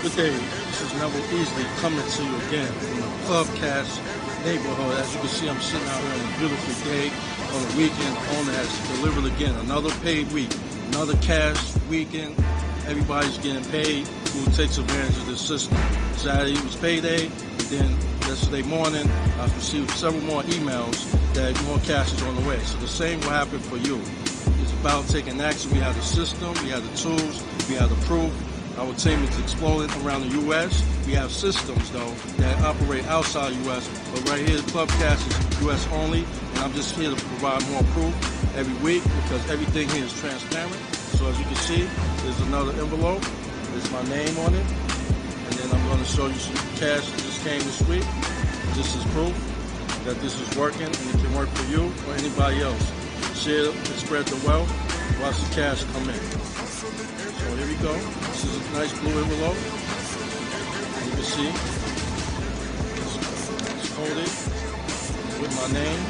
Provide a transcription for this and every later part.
Good day, this is Neville Easley coming to you again from the Club Cash neighborhood. As you can see, I'm sitting out here on a beautiful day on the weekend. The owner has delivered again, another paid week, another cash weekend. Everybody's getting paid who takes advantage of this system. Saturday was payday, and then yesterday morning I received several more emails that more cash is on the way. So the same will happen for you. It's about taking action. We have the system, we have the tools, we have the proof. Our team is exploding around the U.S. We have systems, though, that operate outside the U.S., but right here, the Club Cash is U.S. only, and I'm just here to provide more proof every week because everything here is transparent. So as you can see, there's another envelope. There's my name on it, and then I'm going to show you some cash that just came this week. This is proof that this is working, and it can work for you or anybody else. Share and spread the wealth. Watch the cash come in. So here we go. This is a nice blue envelope. You can see it's coded with my name.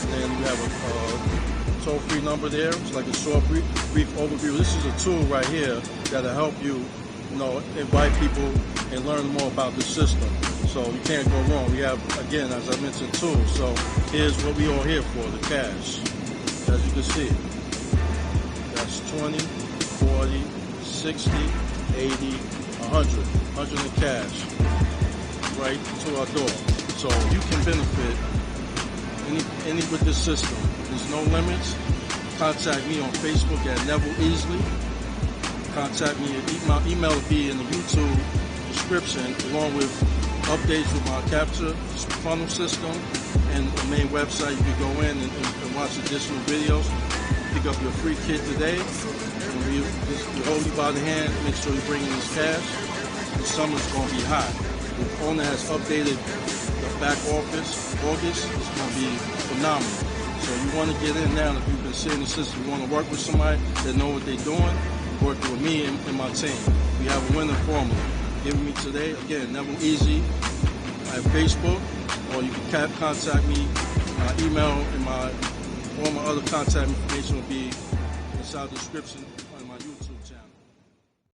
And then we have a toll-free number there. It's like a short, brief overview. This is a tool right here that'll help you, invite people and learn more about the system. So you can't go wrong. We have, again, as I mentioned, tools. So here's what we all here for, the cash. As you can see, that's 20, 40, 60, 80, 100. 100 in cash right to our door. So you can benefit any with this system. There's no limits. Contact me on Facebook at Neville Easley. Contact me. My email will be in the YouTube description, along with updates with my capture funnel system and the main website. You can go in and watch additional videos. Pick up your free kit today. And we hold you by the hand. Make sure you bring in this cash. The summer's going to be hot. The owner has updated the back office. August is going to be phenomenal. So you want to get in now. If you've been seeing the system, you want to work with somebody that know what they're doing, work with me and my team. We have a winning formula. Give me today. Again, Neville Easy. I have Facebook, or you can contact me. My email and all my other contact information will be inside the description.